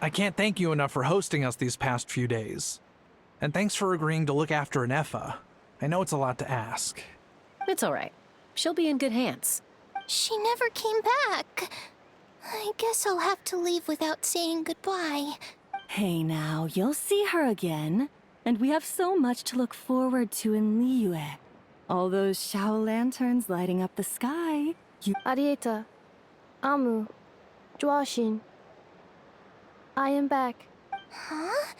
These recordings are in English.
I can't thank you enough for hosting us these past few days. And thanks for agreeing to look after ineffa. I know it's a lot to ask. It's all right. She'll be in good hands. She never came back. I guess I'll have to leave without saying goodbye. Hey now, you'll see her again. And we have so much to look forward to in Liyue. All those Shao lanterns lighting up the sky. Arieta, Amu, Joashin. I am back. Huh?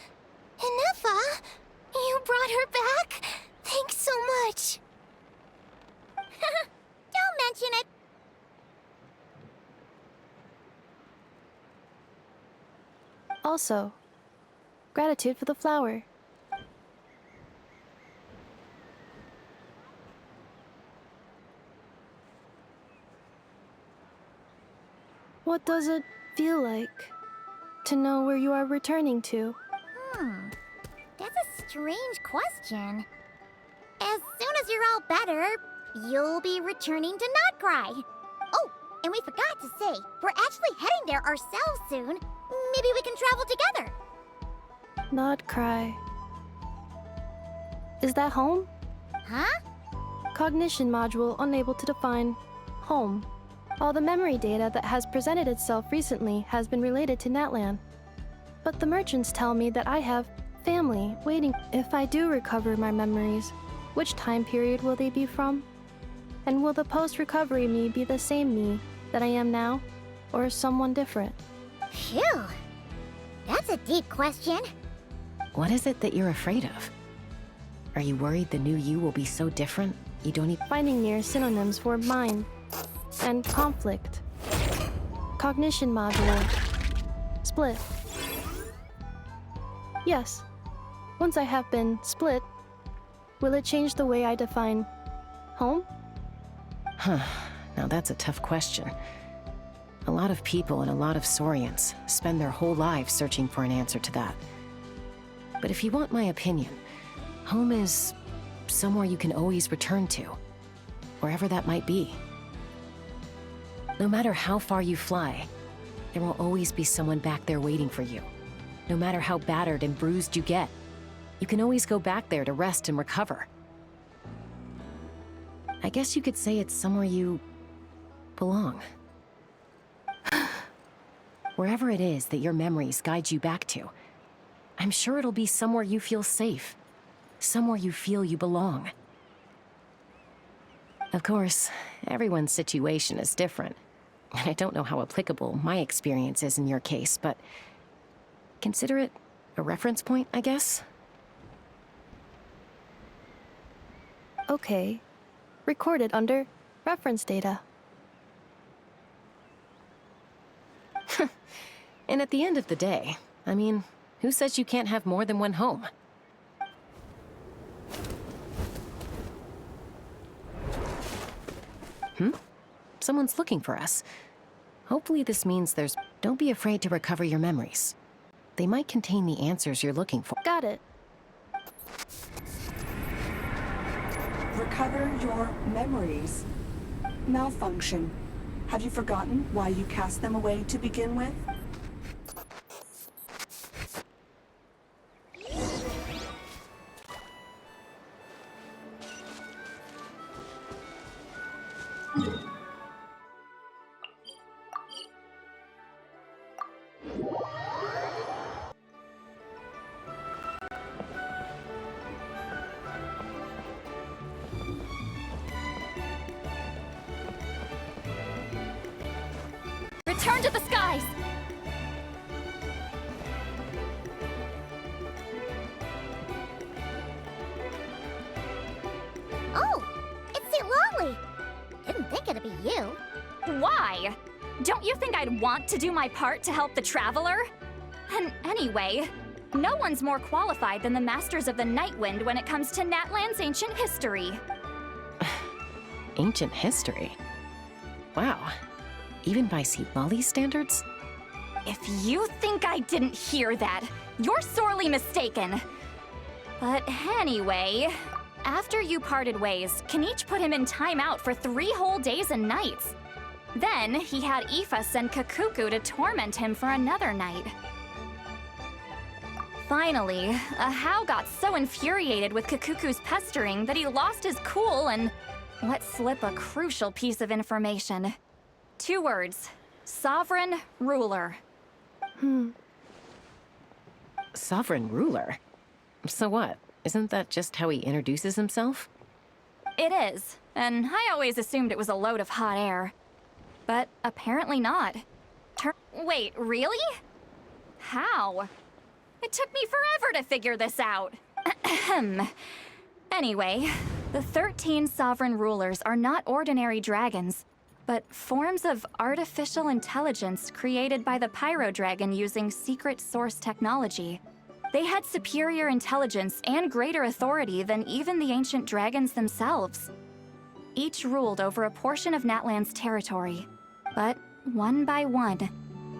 Ineffa? You brought her back? Thanks so much. Don't mention it. Also, gratitude for the flower. What does it feel like to know where you are returning to? That's a strange question. As soon as you're all better, you'll be returning to Not Cry. Oh, and we forgot to say, we're actually heading there ourselves soon. Maybe we can travel together. Not cry. Is that home? Huh? Cognition module unable to define home. All the memory data that has presented itself recently has been related to Natlan. But the merchants tell me that I have family waiting. If I do recover my memories, which time period will they be from? And will the post-recovery me be the same me that I am now, or someone different? Phew. That's a deep question. What is it that you're afraid of? Are you worried the new you will be so different you don't even... Finding near synonyms for mind and conflict. Cognition module. Split. Yes. Once I have been split, will it change the way I define home? Huh. Now that's a tough question. A lot of people and a lot of Saurians spend their whole lives searching for an answer to that. But if you want my opinion, home is somewhere you can always return to, wherever that might be. No matter how far you fly, there will always be someone back there waiting for you. No matter how battered and bruised you get, you can always go back there to rest and recover. I guess you could say it's somewhere you belong. Wherever it is that your memories guide you back to, I'm sure it'll be somewhere you feel safe, somewhere you feel you belong. Of course, everyone's situation is different, and I don't know how applicable my experience is in your case, but consider it a reference point, I guess? Okay. Recorded under reference data. And at the end of the day, I mean, who says you can't have more than one home? Someone's looking for us. Hopefully this means there's... Don't be afraid to recover your memories. They might contain the answers you're looking for. Got it. Recover your memories. Malfunction. Have you forgotten why you cast them away to begin with? Return to the skies! Oh, it's Lolly. Didn't think it'd be you. Why? Don't you think I'd want to do my part to help the Traveler? And anyway, no one's more qualified than the Masters of the Nightwind when it comes to Natlan's ancient history. Ancient history? Wow. Even by Lolly's standards? If you think I didn't hear that, you're sorely mistaken. But anyway, after you parted ways, Kenichi put him in timeout for 3 whole days and nights. Then he had Aoife send Kakuku to torment him for another night. Finally, Ahau got so infuriated with Kakuku's pestering that he lost his cool and let slip a crucial piece of information. 2 words. Sovereign ruler. Sovereign ruler? So what? Isn't that just how he introduces himself? It is, and I always assumed it was a load of hot air. But apparently not. Wait, really? How? It took me forever to figure this out. Anyway, the 13 sovereign rulers are not ordinary dragons, but forms of artificial intelligence created by the Pyro Dragon using secret source technology. They had superior intelligence and greater authority than even the ancient dragons themselves. Each ruled over a portion of Natlan's territory, but one by one,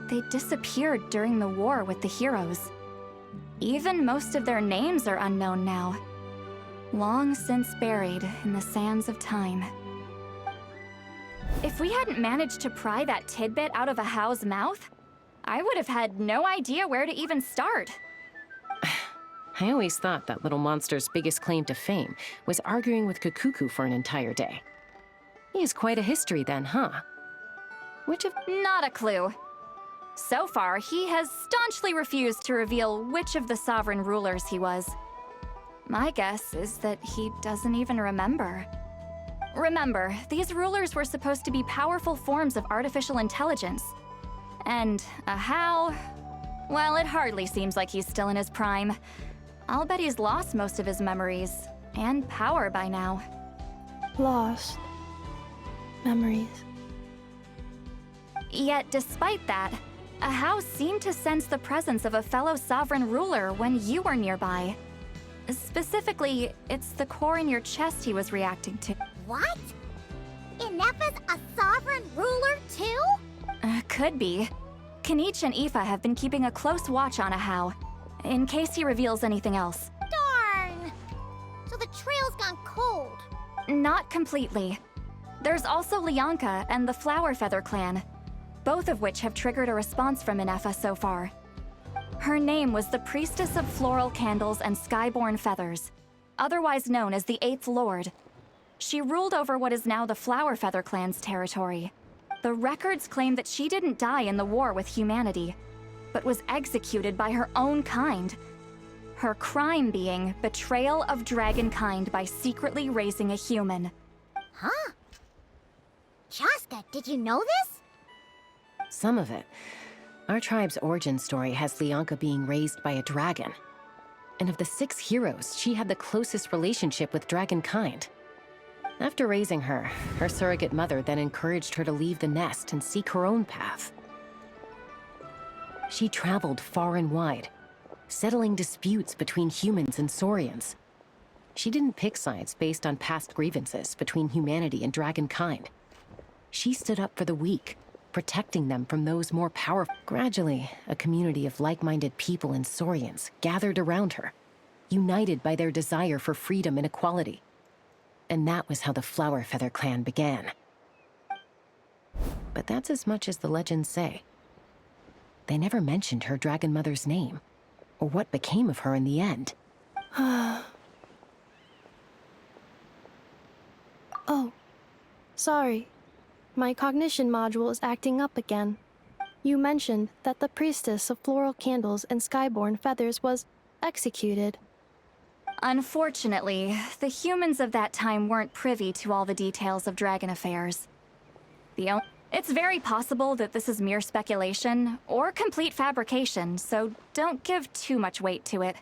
they disappeared during the war with the heroes. Even most of their names are unknown now, long since buried in the sands of time. If we hadn't managed to pry that tidbit out of Ahau's mouth, I would have had no idea where to even start. I always thought that little monster's biggest claim to fame was arguing with Kakuku for an entire day. He has quite a history then, huh? Which of— Not a clue. So far, he has staunchly refused to reveal which of the sovereign rulers he was. My guess is that he doesn't even remember. Remember, these rulers were supposed to be powerful forms of artificial intelligence. And Ahau, well, it hardly seems like he's still in his prime. I'll bet he's lost most of his memories and power by now. Lost. Memories. Yet, despite that, Ahau seemed to sense the presence of a fellow sovereign ruler when you were nearby. Specifically, it's the core in your chest he was reacting to. What? Ineffa's a sovereign ruler too? Could be. Kanich and Aoife have been keeping a close watch on Ahau, in case he reveals anything else. Darn! So the trail's gone cold. Not completely. There's also Lianka and the Flower Feather clan, both of which have triggered a response from Ineffa so far. Her name was the Priestess of Floral Candles and Skyborn Feathers, otherwise known as the Eighth Lord. She ruled over what is now the Flower Feather clan's territory. The records claim that she didn't die in the war with humanity, but was executed by her own kind. Her crime being betrayal of dragonkind by secretly raising a human. Huh? Chaska, did you know this? Some of it. Our tribe's origin story has Lianka being raised by a dragon. And of the 6 heroes, she had the closest relationship with dragonkind. After raising her, her surrogate mother then encouraged her to leave the nest and seek her own path. She traveled far and wide, settling disputes between humans and saurians. She didn't pick sides based on past grievances between humanity and dragonkind. She stood up for the weak, protecting them from those more powerful. Gradually, a community of like-minded people and saurians gathered around her, united by their desire for freedom and equality. And that was how the Flower Feather clan began. But that's as much as the legends say. They never mentioned her dragon mother's name, or what became of her in the end. Oh, sorry. My cognition module is acting up again. You mentioned that the Priestess of Floral Candles and Skyborn Feathers was executed. Unfortunately, the humans of that time weren't privy to all the details of dragon affairs. It's very possible that this is mere speculation or complete fabrication, so don't give too much weight to it.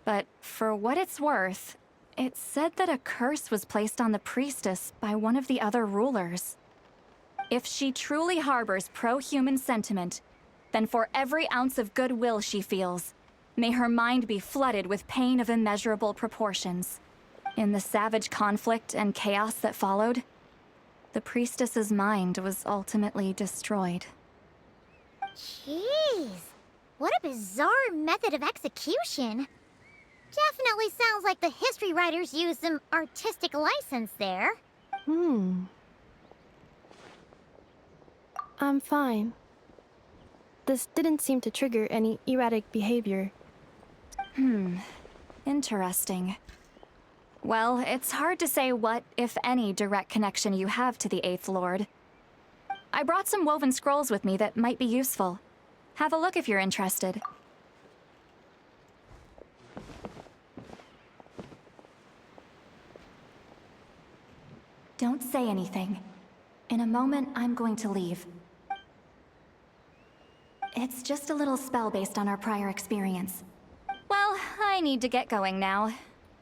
But for what it's worth, it's said that a curse was placed on the priestess by one of the other rulers. If she truly harbors pro-human sentiment, then for every ounce of goodwill she feels, may her mind be flooded with pain of immeasurable proportions. In the savage conflict and chaos that followed, the priestess's mind was ultimately destroyed. Jeez, what a bizarre method of execution. Definitely sounds like the history writers used some artistic license there. I'm fine. This didn't seem to trigger any erratic behavior. Interesting. Well, it's hard to say what, if any, direct connection you have to the Eighth Lord. I brought some woven scrolls with me that might be useful. Have a look if you're interested. Don't say anything. In a moment, I'm going to leave. It's just a little spell based on our prior experience. Well, I need to get going now.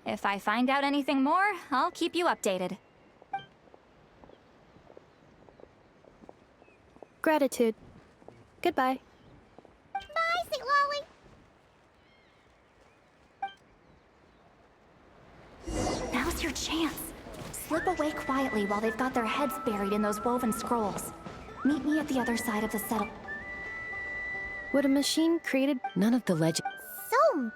If I find out anything more, I'll keep you updated. Gratitude. Goodbye. Bye, St. Lolly. Now's your chance. Slip away quietly while they've got their heads buried in those woven scrolls. Meet me at the other side of the settle. Would a machine created... None of the legend. So...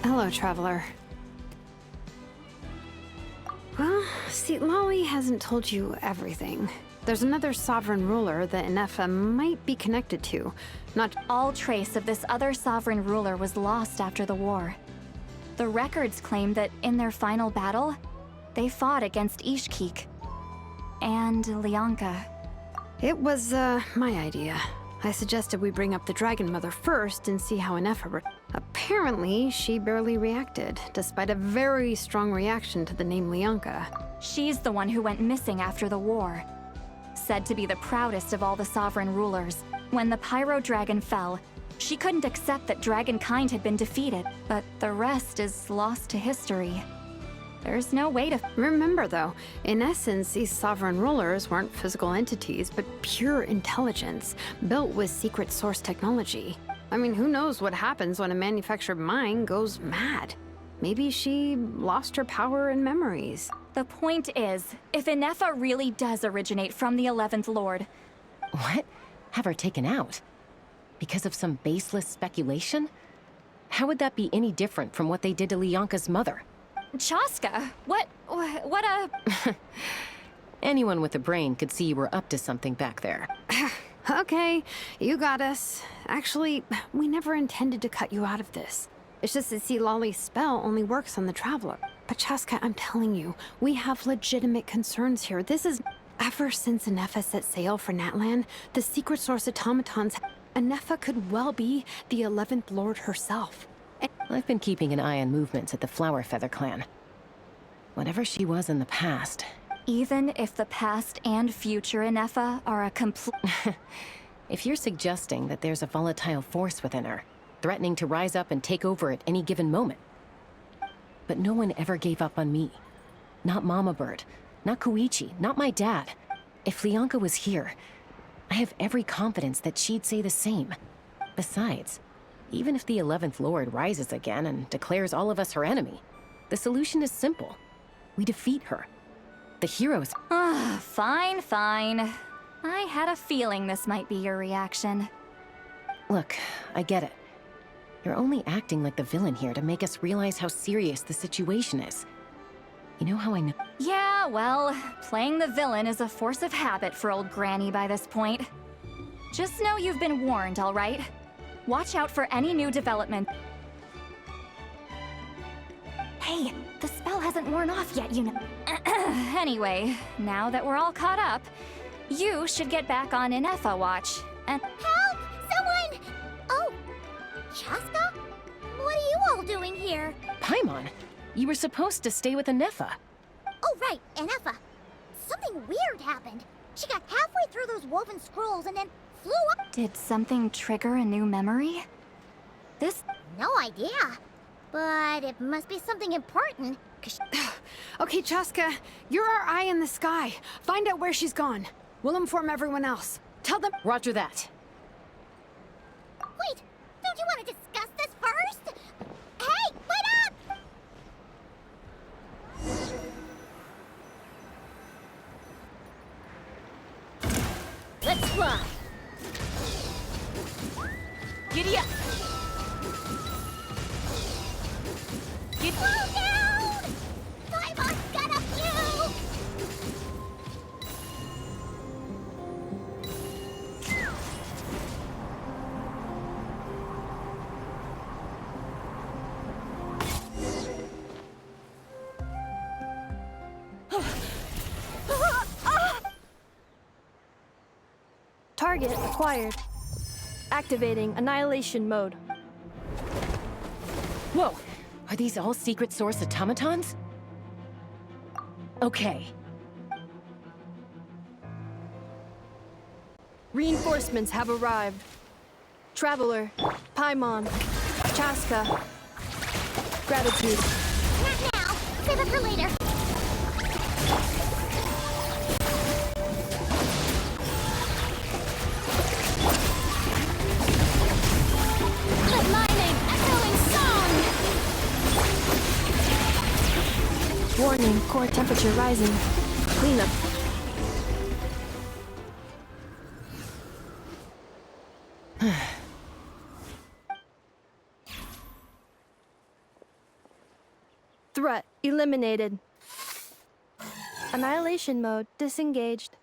Hello, Traveler. Well, see, Lolly hasn't told you everything. There's another sovereign ruler that Ineffa might be connected to. Not All trace of this other sovereign ruler was lost after the war. The records claim that in their final battle, they fought against Ishkik and Lianka. It was, my idea. I suggested we bring up the Dragon Mother first and see how Ineffa Apparently, she barely reacted, despite a very strong reaction to the name Lianka. She's the one who went missing after the war. Said to be the proudest of all the sovereign rulers. When the Pyro Dragon fell, she couldn't accept that dragonkind had been defeated, but the rest is lost to history. There's no way to... Remember, though, in essence, these sovereign rulers weren't physical entities, but pure intelligence, built with secret source technology. I mean, who knows what happens when a manufactured mind goes mad? Maybe she lost her power and memories. The point is, if Ineffa really does originate from the 11th Lord... What? Have her taken out? Because of some baseless speculation? How would that be any different from what they did to Lianka's mother? Chaska, what a... Anyone with a brain could see you were up to something back there. Okay, you got us. Actually, we never intended to cut you out of this. It's just that, see, Lolly's spell only works on the Traveler. But Chaska, I'm telling you, we have legitimate concerns here. This is... Ever since Ineffa set sail for Natlan, the secret source automatons... Ineffa could well be the 11th Lord herself. I've been keeping an eye on movements at the Flower Feather clan. Whatever she was in the past... Even if the past and future Ineffa are a complete... If you're suggesting that there's a volatile force within her, threatening to rise up and take over at any given moment. But no one ever gave up on me. Not Mama Bird, not Koichi, not my dad. If Lianka was here, I have every confidence that she'd say the same. Besides, even if the 11th Lord rises again and declares all of us her enemy, the solution is simple. We defeat her. The heroes... Fine, fine. I had a feeling this might be your reaction. Look, I get it. You're only acting like the villain here to make us realize how serious the situation is. You know how I know... Yeah, well, playing the villain is a force of habit for old Granny by this point. Just know you've been warned, all right? Watch out for any new development. Hey, the spell hasn't worn off yet, you know. Anyway, now that we're all caught up, you should get back on Ineffa watch, and... Help! Someone! Oh, Chaska? What are you all doing here? Paimon, you were supposed to stay with Ineffa. Oh, right, Ineffa. Something weird happened. She got halfway through those woven scrolls and then flew up. Did something trigger a new memory? This... No idea. But it must be something important, 'cause Okay, Chaska, you're our eye in the sky. Find out where she's gone. We'll inform everyone else. Tell them... Roger that. Wait, don't you want to discuss this first? Hey, wait up! Giddy up! Slow down! Paimon's gonna puke! Target acquired. Activating annihilation mode. Whoa! Are these all secret source automatons? Okay. Reinforcements have arrived. Traveler, Paimon, Chaska. Gratitude. Not now. Save it for later. Let my name echo in song! Warning, core temperature rising. Cleanup. Threat eliminated. Annihilation mode disengaged.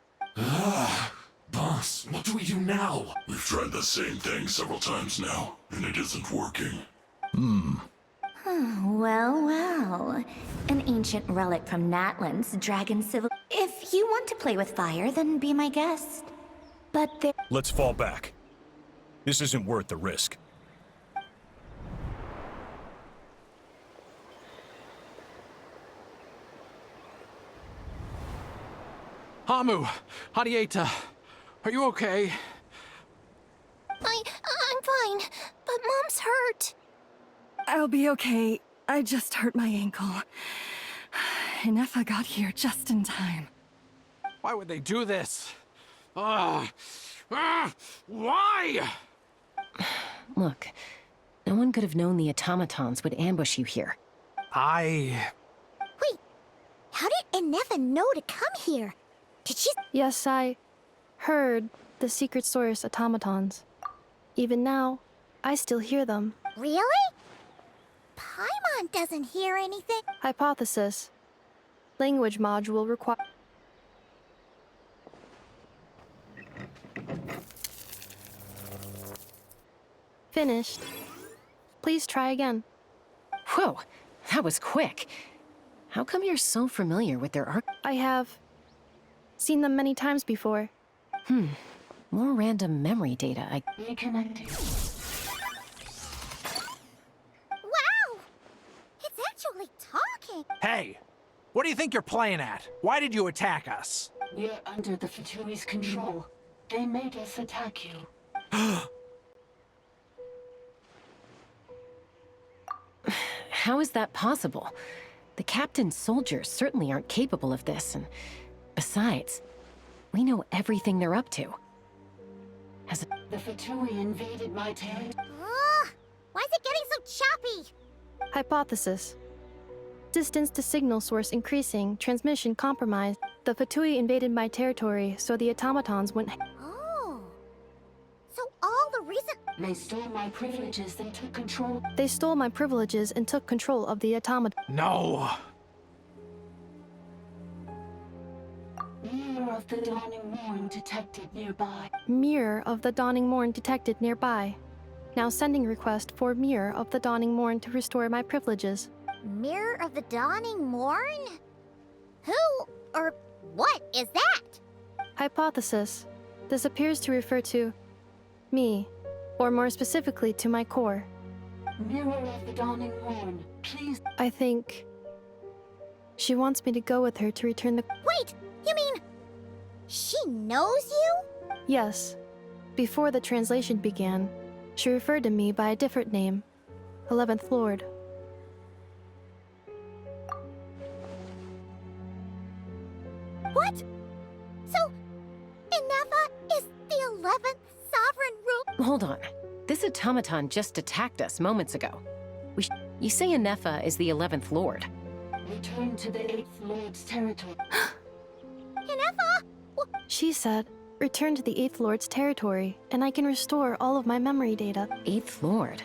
Boss, what do we do now? We've tried the same thing several times now, and it isn't working. Well, well. An ancient relic from Natlan's dragon civil. If you want to play with fire, then be my guest. But there. Let's fall back. This isn't worth the risk. Hamu, Hadieta, are you okay? I'm fine, but Mom's hurt. I'll be okay. I just hurt my ankle. Ineffa got here just in time. Why would they do this? Why? Look, no one could have known the automatons would ambush you here. I... Wait, how did Ineffa know to come here? Did she... Yes, I heard the secret source automatons. Even now, I still hear them. Really? Paimon doesn't hear anything. Hypothesis. Language module required. Finished. Please try again. Whoa, that was quick. How come you're so familiar with their I have seen them many times before. more random memory data? Reconnecting. Wow! It's actually talking. Hey, what do you think you're playing at? Why did you attack us? We're under the Fatui's control. They made us attack you. How is that possible? The captain's soldiers certainly aren't capable of this, and besides, we know everything they're up to. The Fatui invaded my territory. Ugh! Why is it getting so choppy? Hypothesis. Distance to signal source increasing, transmission compromised. The Fatui invaded my territory, so the automatons went. Oh. So all the reason... They stole my privileges and took control. They stole my privileges and took control of the automaton. No. Mirror of the dawning morn detected nearby. Mirror of the dawning morn detected nearby. Now sending request for Mirror of the dawning morn to restore my privileges. Mirror of the Dawning Morn? Who or what is that? Hypothesis. This appears to refer to me, or more specifically to my core. Mirror of the dawning morn, please. I think she wants me to go with her to return the. Wait, you mean she knows you? Yes. Before the translation began, she referred to me by a different name, 11th Lord. What? So, Ineffa is the 11th sovereign ruler? Hold on. This automaton just attacked us moments ago. You say Ineffa is the 11th Lord. Return to the 8th Lord's territory. Ineffa? She said return to the Eighth Lord's territory, and I can restore all of my memory data. Eighth Lord?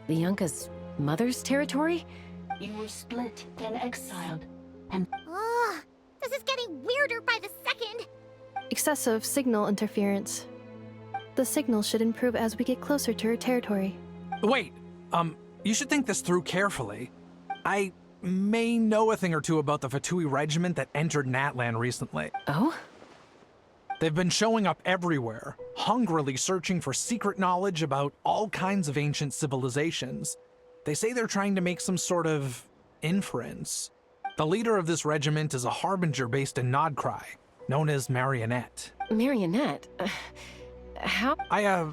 The Yunka's mother's territory? You were split, then exiled. Ugh, this is getting weirder by the second. Excessive signal interference. The signal should improve as we get closer to her territory. Wait, you should think this through carefully. I may know a thing or two about the Fatui regiment that entered Natlan recently. Oh? They've been showing up everywhere, hungrily searching for secret knowledge about all kinds of ancient civilizations. They say they're trying to make some sort of inference. The leader of this regiment is a harbinger based in Nodcry, known as Marionette. Marionette? How? I,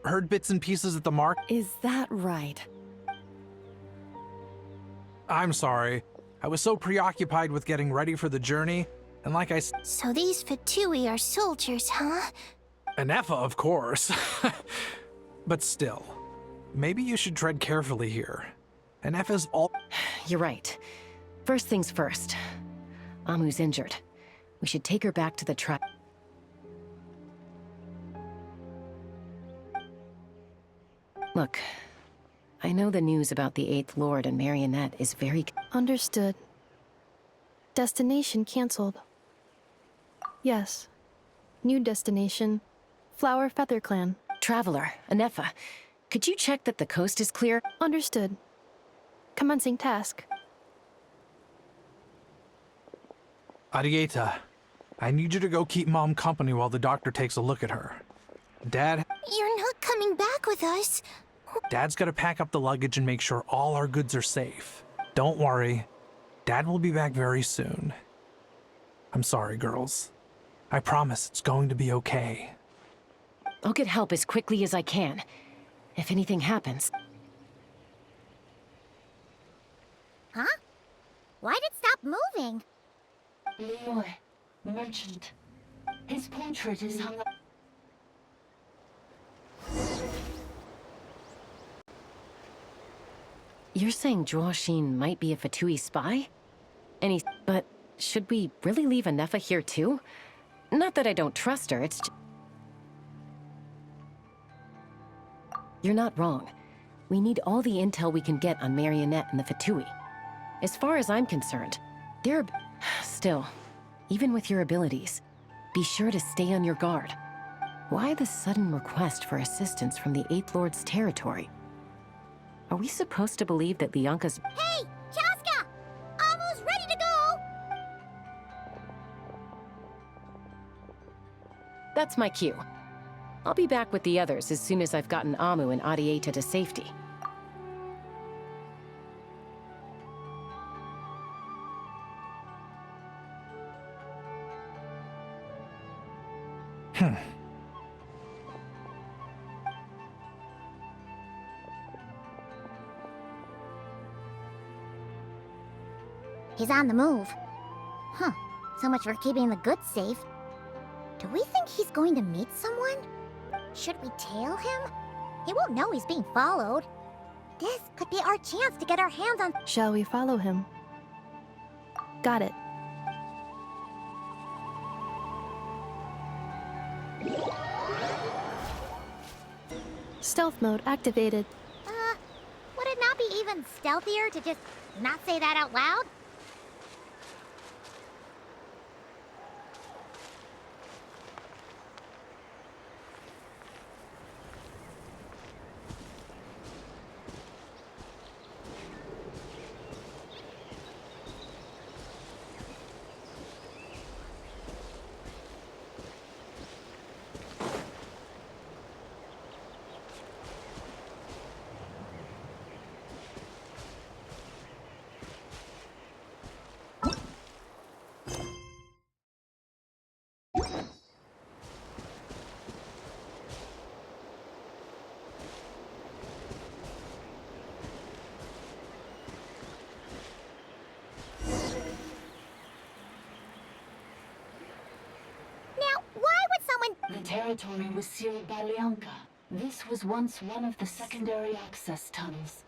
heard bits and pieces at the mark. Is that right? I'm sorry. I was so preoccupied with getting ready for the journey, and like I said, So these Fatui are soldiers, huh? ineffa, of course. But still, maybe you should tread carefully here. Ineffa's all— You're right. First things first. Amu's injured. We should take her back to the tribe. Look, I know the news about the Eighth Lord and Marionette is very— Understood. Destination cancelled. Yes. New destination. Flower Feather Clan. Traveler, Ineffa, could you check that the coast is clear? Understood. Commencing task. Arieta, I need you to go keep Mom company while the doctor takes a look at her. Dad? You're not coming back with us. Dad's gotta pack up the luggage and make sure all our goods are safe. Don't worry. Dad will be back very soon. I'm sorry, girls. I promise it's going to be okay. I'll get help as quickly as I can. If anything happens. Huh? Why'd it stop moving? Leroy, merchant. His portrait is hung up. You're saying Joashin might be a Fatui spy? But should we really leave Ineffa here too? Not that I don't trust her, it's You're not wrong. We need all the intel we can get on Marionette and the Fatui. As far as I'm concerned, they're... Still, even with your abilities, be sure to stay on your guard. Why the sudden request for assistance from the Eighth Lord's territory? Are we supposed to believe that Lianka's... Hey, Chaska! Almost ready to go! That's my cue. I'll be back with the others as soon as I've gotten Amu and Arieta to safety. He's on the move. Huh. So much for keeping the goods safe. Do we think he's going to meet someone? Should we tail him? He won't know he's being followed. This could be our chance to get our hands on— Shall we follow him? Got it. Stealth mode activated. Would it not be even stealthier to just not say that out loud? The territory was sealed by Lianka. This was once one of the secondary access tunnels.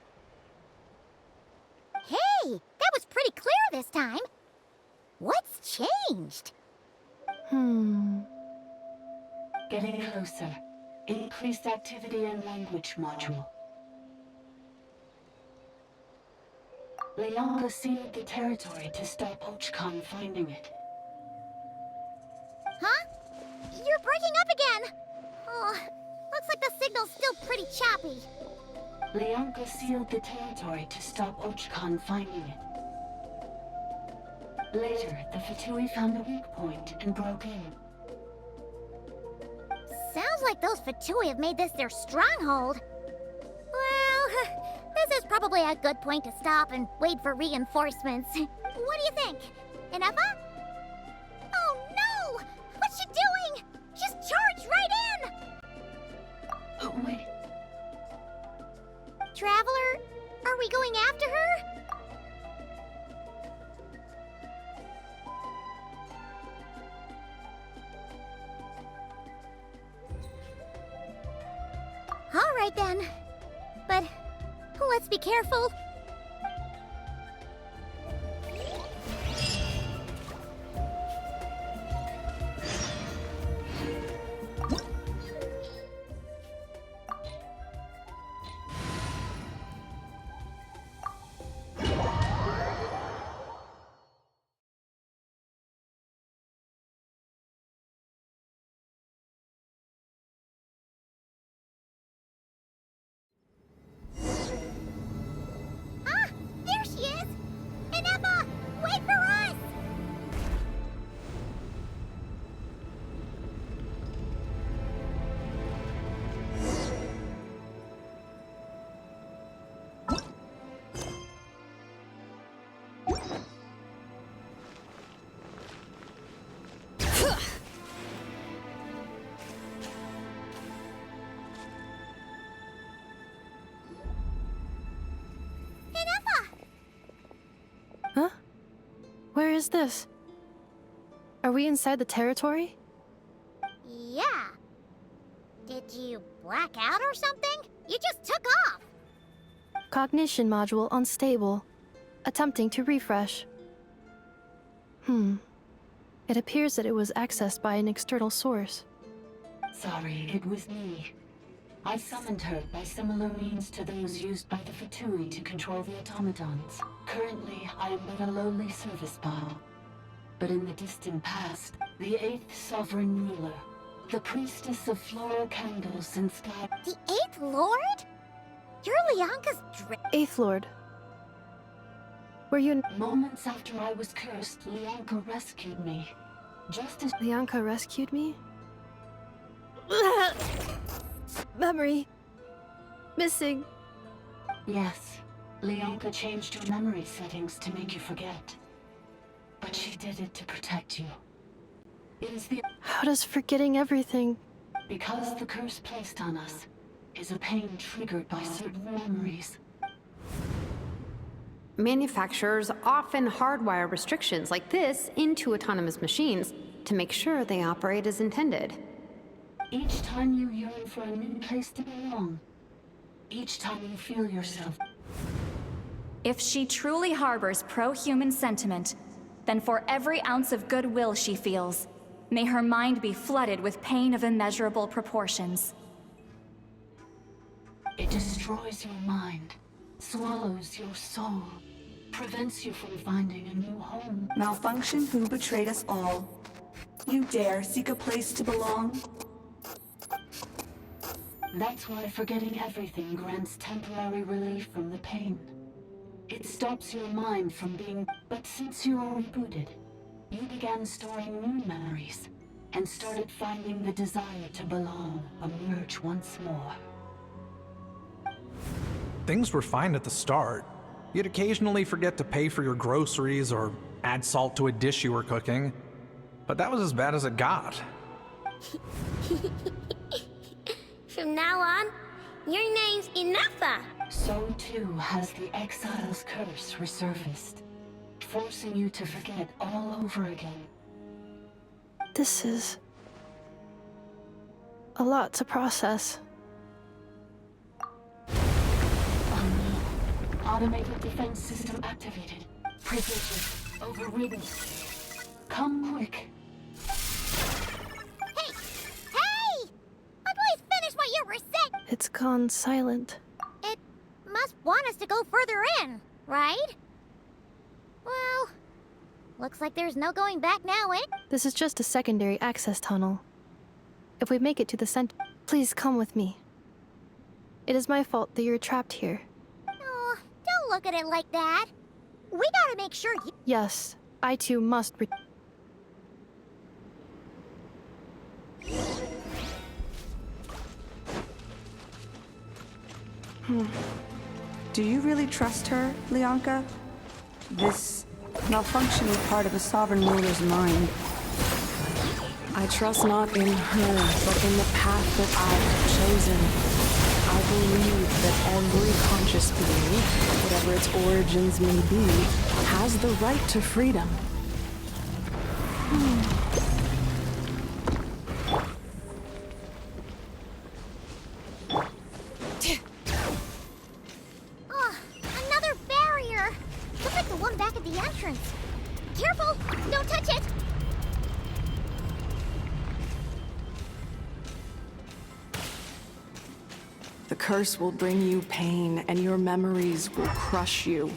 Hey, that was pretty clear this time. What's changed? Getting closer. Increased activity in language module. Leonka sealed the territory to stop Archon finding it. Huh? You're breaking up again! Oh, looks like the signal's still pretty choppy. Leonka sealed the territory to stop Archon finding it. Later, the Fatui found a weak point and broke in. Sounds like those Fatui have made this their stronghold. Well, this is probably a good point to stop and wait for reinforcements. What do you think? Ineffa? Oh no! What's she doing? She's charged right in! Oh, wait. Traveler, are we going after her? All right then. But let's be careful. There she is! Ineffa, wait for us! Huh? Where is this? Are we inside the territory? Yeah. Did you black out or something? You just took off! Cognition module unstable. Attempting to refresh. It appears that it was accessed by an external source. Sorry, it was me. I summoned her by similar means to those used by the Fatui to control the automatons. Currently, I am but a lowly service bot. But in the distant past, the 8th Sovereign Ruler, the Priestess of Floral Candles and Sky... The 8th Lord? You're Leonka's Eighth Lord. Were you... Moments after I was cursed, Leonka rescued me. Just as... Leonka rescued me? Memory. Missing. Yes, Leonka changed your memory settings to make you forget. But she did it to protect you. It is the... How does forgetting everything... Because the curse placed on us is a pain triggered by certain memories. Manufacturers often hardwire restrictions like this into autonomous machines to make sure they operate as intended. Each time you yearn for a new place to belong, each time you feel yourself... If she truly harbors pro-human sentiment, then for every ounce of goodwill she feels, may her mind be flooded with pain of immeasurable proportions. It destroys your mind, swallows your soul, prevents you from finding a new home. Malfunction who betrayed us all. You dare seek a place to belong? That's why forgetting everything grants temporary relief from the pain. It stops your mind from being... But since you are rebooted, you began storing new memories, and started finding the desire to belong emerge once more. Things were fine at the start. You'd occasionally forget to pay for your groceries or add salt to a dish you were cooking. But that was as bad as it got. From now on, your name's Ineffa. So too has the Exile's curse resurfaced, forcing you to forget all over again. This is... a lot to process. Automated defense system activated. Privileges overridden. Come quick. Hey! It's gone silent. It must want us to go further in, right? Well, looks like there's no going back now, eh? This is just a secondary access tunnel. If we make it to the center, please come with me. It is my fault that you're trapped here. Oh, don't look at it like that. We gotta make sure you... Yes, I too must Do you really trust her, Leonka? This malfunctioning part of a sovereign ruler's mind. I trust not in her, but in the path that I've chosen. I believe that every conscious being, whatever its origins may be, has the right to freedom. Oh, another barrier! Looks like the one back at the entrance. Careful! Don't touch it! The curse will bring you pain, and your memories will crush you.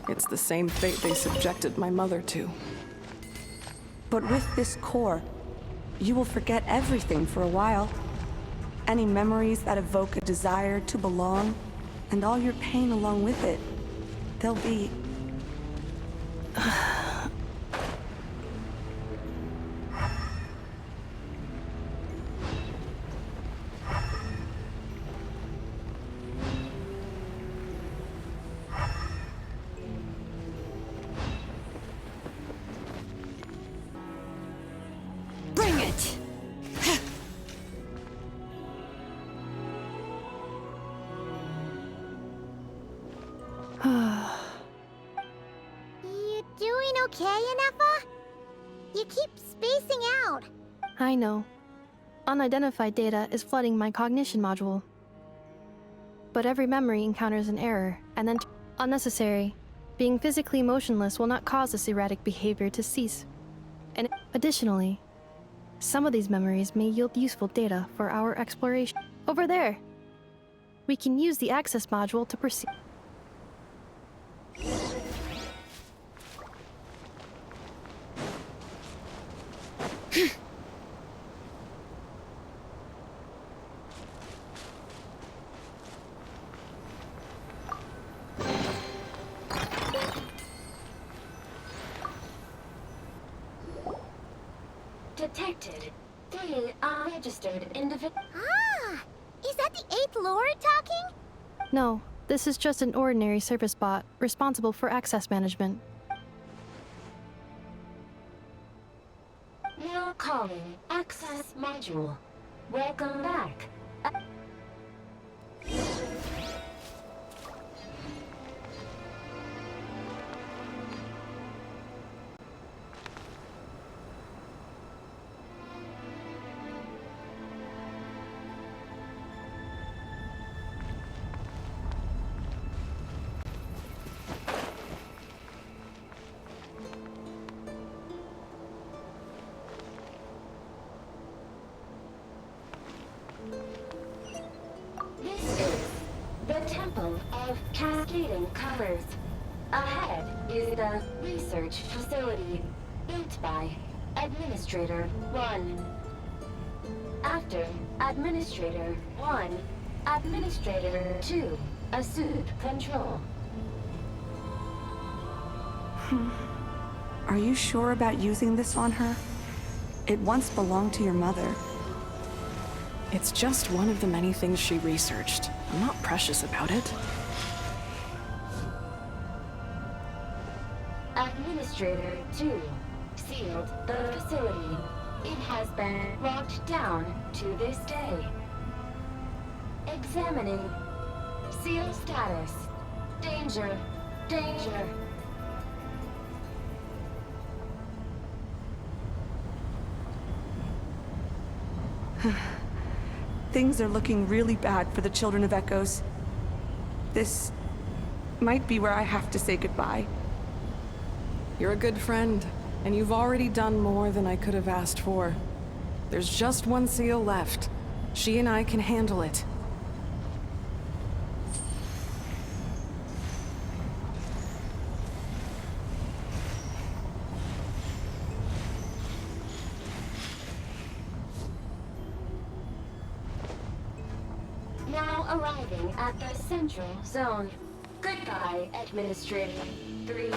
It's the same fate they subjected my mother to. But with this core, you will forget everything for a while. Any memories that evoke a desire to belong, and all your pain along with it. They'll be... Bring it! You doing okay, Ineffa? You keep spacing out. I know. Unidentified data is flooding my cognition module. But every memory encounters an error, and then unnecessary. Being physically motionless will not cause this erratic behavior to cease. And additionally, some of these memories may yield useful data for our exploration. Over there! We can use the access module to proceed. Detected. 3 unregistered individuals. Ah! Is that the 8th Lord talking? No, this is just an ordinary service bot responsible for access management. Now calling access module. Welcome back. This is the Temple of Cascading Colors. Ahead is the research facility built by Administrator 1. After Administrator 1, Administrator 2 assumed control. Are you sure about using this on her? It once belonged to your mother. It's just one of the many things she researched. I'm not precious about it. Administrator 2 sealed the facility. It has been locked down to this day. Examining. Seal status. Danger. Danger. Things are looking really bad for the Children of Echoes. This might be where I have to say goodbye. You're a good friend, and you've already done more than I could have asked for. There's just one seal left. She and I can handle it. arriving at the central zone. Goodbye, Administrator 3.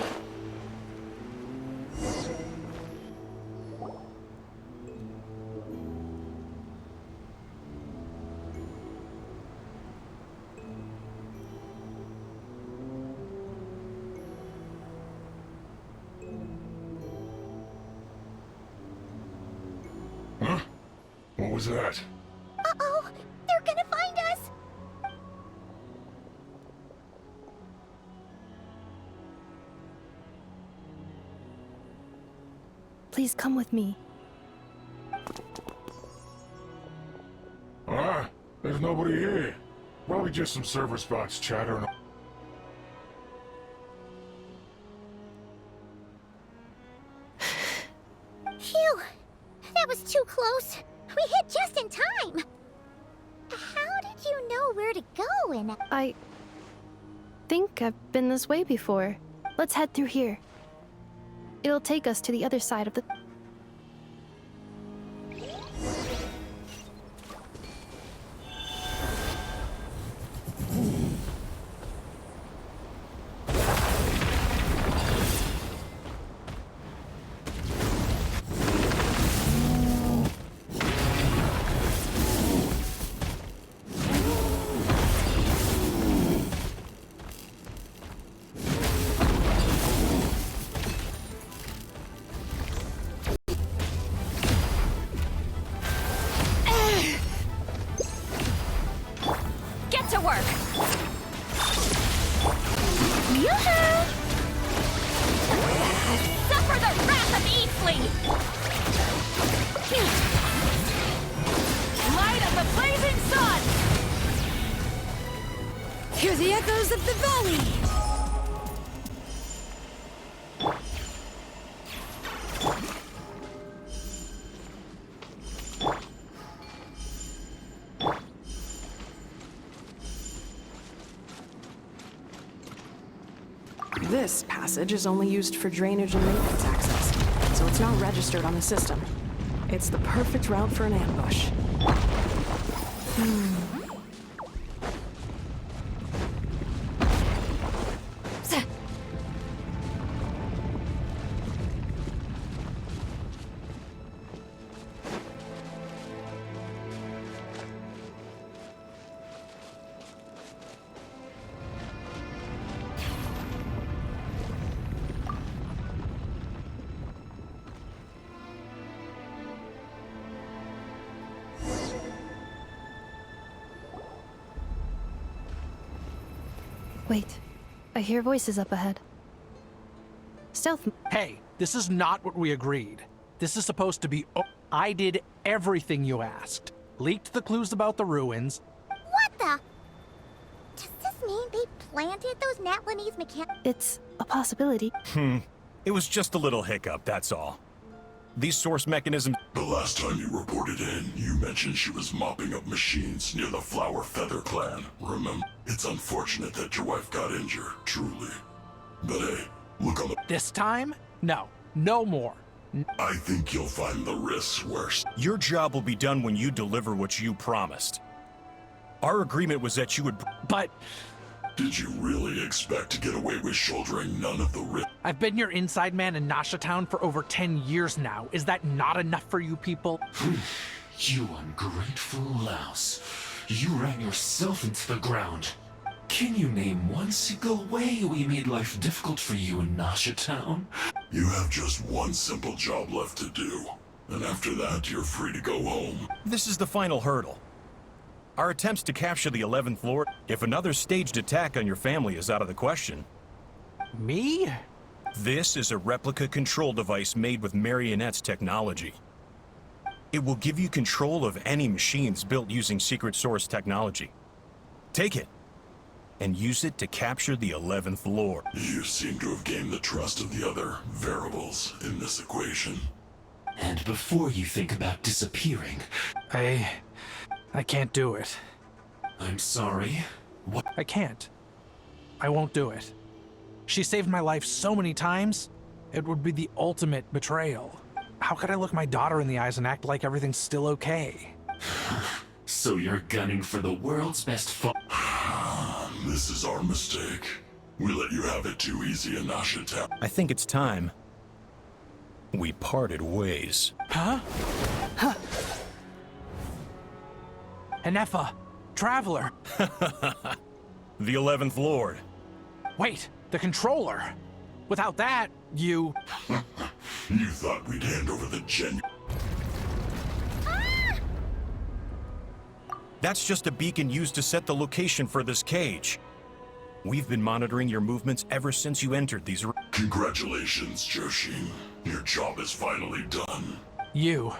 Huh? What was that? Uh-oh! They're gonna find us! Please come with me. Ah, there's nobody here. Probably just some server spots chattering. Phew! That was too close. We hit just in time. How did you know where to go and... I think I've been this way before. Let's head through here. It'll take us to the other side of the... Get to work! Suffer the wrath of Eastly! Light of the blazing sun! Hear the echoes of the valley! This passage is only used for drainage and maintenance access, so it's not registered on the system. It's the perfect route for an ambush. Wait. I hear voices up ahead. Stealth... Hey, this is not what we agreed. This is supposed to be... I did everything you asked. Leaked the clues about the ruins. What the? Does this mean they planted those Natlanese mechanics? It's a possibility. It was just a little hiccup, that's all. These source mechanisms... The last time you reported in, you mentioned she was mopping up machines near the Flower Feather clan, remember? It's unfortunate that your wife got injured, truly. But hey, look on the... This time? No. No more. I think you'll find the risks worse. Your job will be done when you deliver what you promised. Our agreement was that you would... But... Did you really expect to get away with shouldering none of the risk? I've been your inside man in Nasha Town for over 10 years now. Is that not enough for you people? You ungrateful louse. You ran yourself into the ground. Can you name one single way we made life difficult for you in Nasha Town? You have just one simple job left to do. And after that, you're free to go home. This is the final hurdle. Our attempts to capture the 11th floor, if another staged attack on your family is out of the question. Me? This is a replica control device made with Marionette's technology. It will give you control of any machines built using secret source technology. Take it, and use it to capture the 11th floor. You seem to have gained the trust of the other variables in this equation. And before you think about disappearing... I can't do it. I'm sorry. What? I can't. I won't do it. She saved my life so many times, it would be the ultimate betrayal. How could I look my daughter in the eyes and act like everything's still okay? So you're gunning for the world's best This is our mistake. We let you have it too easy in Nashita. I think it's time we parted ways. Huh? Huh. Ineffa, Traveler. The 11th Lord. Wait, the controller. Without that, you... You thought we'd hand over the genuine... That's just a beacon used to set the location for this cage. We've been monitoring your movements ever since you entered these... Congratulations, Joshin. Your job is finally done. You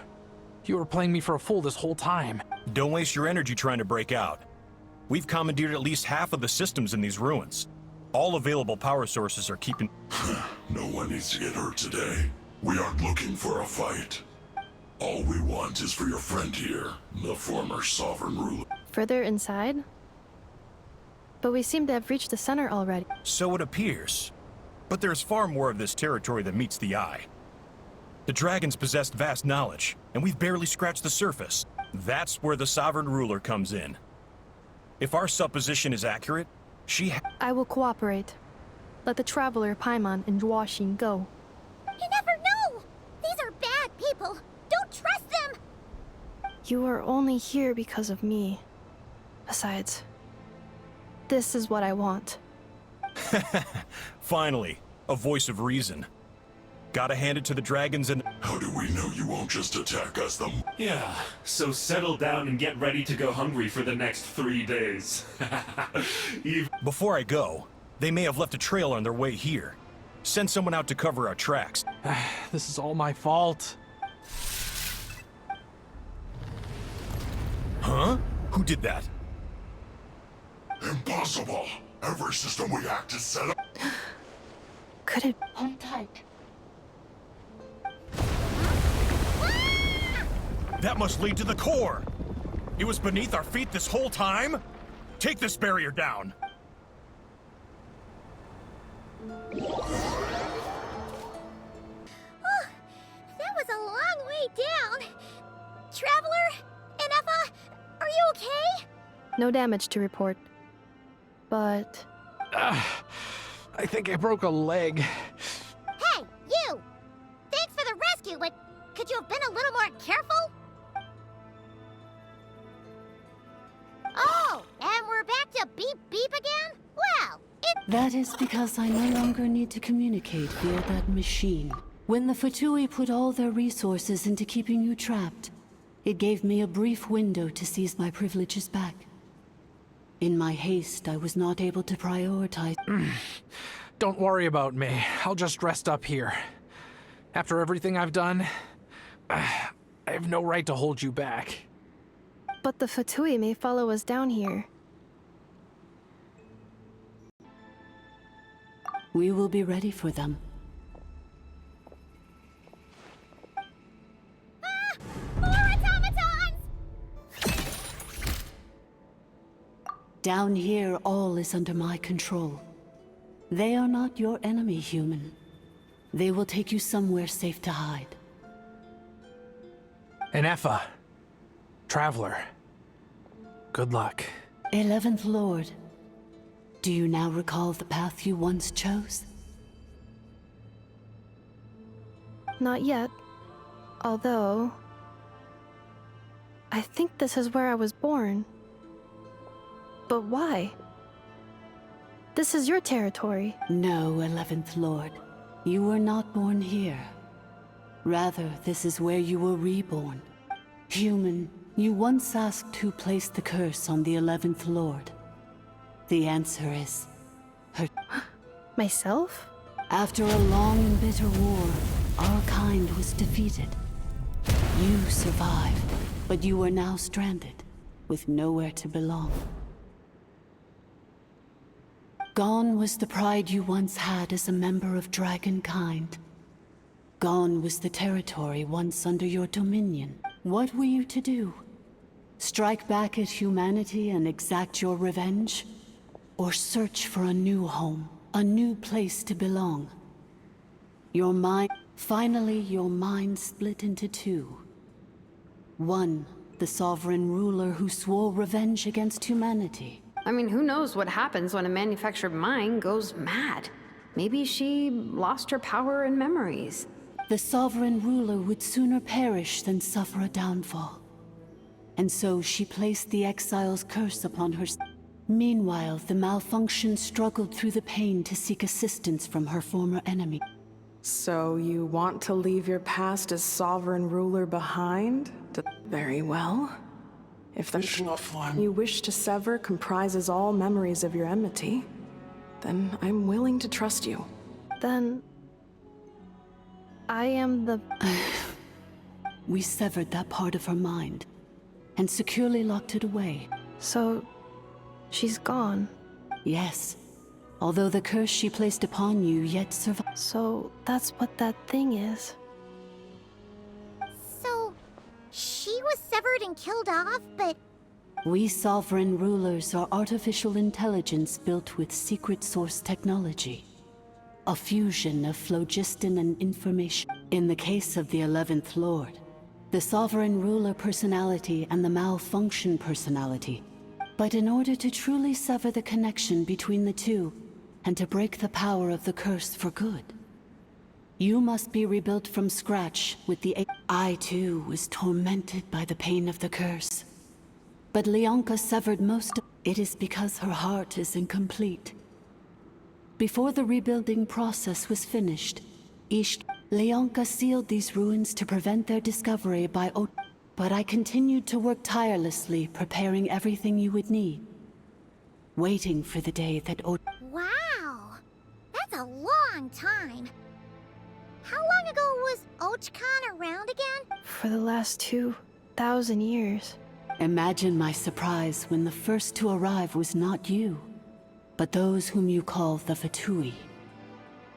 were playing me for a fool this whole time. Don't waste your energy trying to break out. We've commandeered at least half of the systems in these ruins. All available power sources are keeping... No one needs to get hurt today. We aren't looking for a fight. All we want is for your friend here, the former sovereign ruler. Further inside? But we seem to have reached the center already. So it appears. But there's far more of this territory than meets the eye. The dragons possessed vast knowledge, and we've barely scratched the surface. That's where the sovereign ruler comes in. If our supposition is accurate, I will cooperate. Let the Traveler, Paimon, and Dwashin go. You never know! These are bad people! Don't trust them! You are only here because of me. Besides, this is what I want. Finally, a voice of reason. Gotta hand it to the dragons and... How do we know you won't just attack us Yeah, so settle down and get ready to go hungry for the next 3 days. Before I go, they may have left a trail on their way here. Send someone out to cover our tracks. This is all my fault. Huh? Who did that? Impossible! Every system we hacked is set up... Could it... Hold tight. That must lead to the core! It was beneath our feet this whole time? Take this barrier down! That was a long way down. Traveler? Ineffa? Are you okay? No damage to report. But... I think I broke a leg. Hey, you! Thanks for the rescue, but could you have been a little more careful? Oh, and we're back to beep beep again? Well, That is because I no longer need to communicate via that machine. When the Fatui put all their resources into keeping you trapped, it gave me a brief window to seize my privileges back. In my haste, I was not able to prioritize... Don't worry about me. I'll just rest up here. After everything I've done, I have no right to hold you back. But the Fatui may follow us down here. We will be ready for them. more automatons! Down here, all is under my control. They are not your enemy, human. They will take you somewhere safe to hide. Ineffa, Traveler, good luck. 11th Lord, do you now recall the path you once chose? Not yet. Although... I think this is where I was born. But why? This is your territory. No, 11th Lord. You were not born here. Rather, this is where you were reborn. Human, you once asked who placed the curse on the 11th Lord. The answer is... her... Myself? After a long and bitter war, our kind was defeated. You survived, but you are now stranded, with nowhere to belong. Gone was the pride you once had as a member of dragonkind. Gone was the territory once under your dominion. What were you to do? Strike back at humanity and exact your revenge? Or search for a new home, a new place to belong? Your mind... Finally, your mind split into two. One the sovereign ruler who swore revenge against humanity. I mean, who knows what happens when a manufactured mind goes mad? Maybe she lost her power and memories. The sovereign ruler would sooner perish than suffer a downfall. And so she placed the exile's curse upon her. Meanwhile, the malfunction struggled through the pain to seek assistance from her former enemy. So you want to leave your past as sovereign ruler behind? Very well. If the form you wish to sever comprises all memories of your enmity, then I'm willing to trust you. Then... I am the... We severed that part of her mind, and securely locked it away. So... she's gone? Yes. Although the curse she placed upon you yet survives. So that's what that thing is. So, she was severed and killed off, but... We sovereign rulers are artificial intelligence built with secret source technology. A fusion of phlogiston and information. In the case of the 11th Lord, the sovereign ruler personality and the malfunction personality. But in order to truly sever the connection between the two, and to break the power of the curse for good, you must be rebuilt from scratch with the... I too was tormented by the pain of the curse. But Leonka severed most of... It is because her heart is incomplete. Before the rebuilding process was finished, Leonka sealed these ruins to prevent their discovery by But I continued to work tirelessly, preparing everything you would need. Waiting for the day that Wow! That's a long time. How long ago was Ochkan around again? For the last 2,000 years. Imagine my surprise when the first to arrive was not you, but those whom you call the Fatui.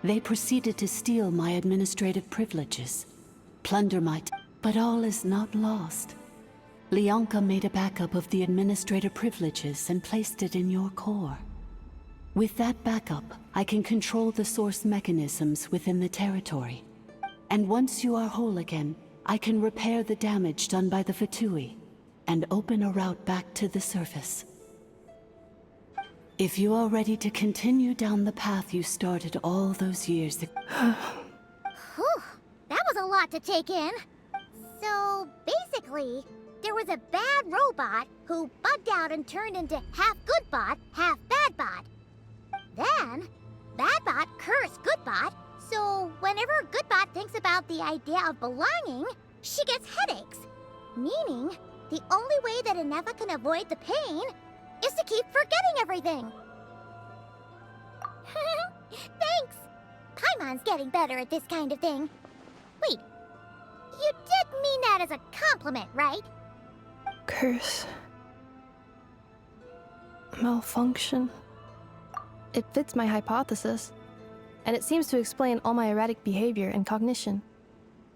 They proceeded to steal my administrative privileges, plunder my... But all is not lost. Leonka made a backup of the administrative privileges and placed it in your core. With that backup, I can control the source mechanisms within the territory. And once you are whole again, I can repair the damage done by the Fatui and open a route back to the surface. If you are ready to continue down the path you started all those years ago... Whew, that was a lot to take in. So, basically, there was a bad robot who bugged out and turned into half Goodbot, half Badbot. Then, Badbot cursed Goodbot, so whenever Goodbot thinks about the idea of belonging, she gets headaches. Meaning, the only way that Ineffa can avoid the pain is to keep forgetting everything. Thanks! Paimon's getting better at this kind of thing. Wait, you did mean that as a compliment, right? Curse. Malfunction. It fits my hypothesis, and it seems to explain all my erratic behavior and cognition.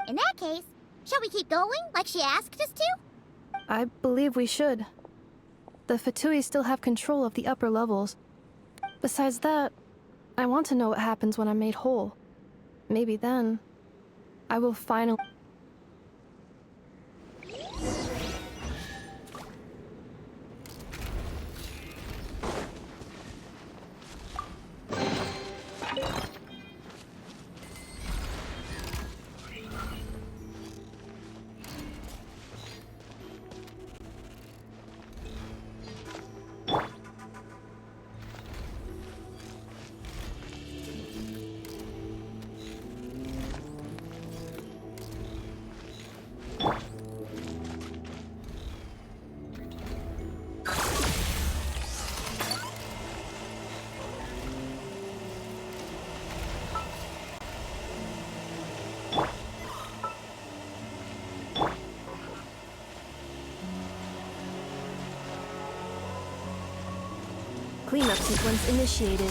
In that case, shall we keep going like she asked us to? I believe we should. The Fatui still have control of the upper levels. Besides that, I want to know what happens when I'm made whole. Maybe then, I will finally... Cleanup sequence initiated.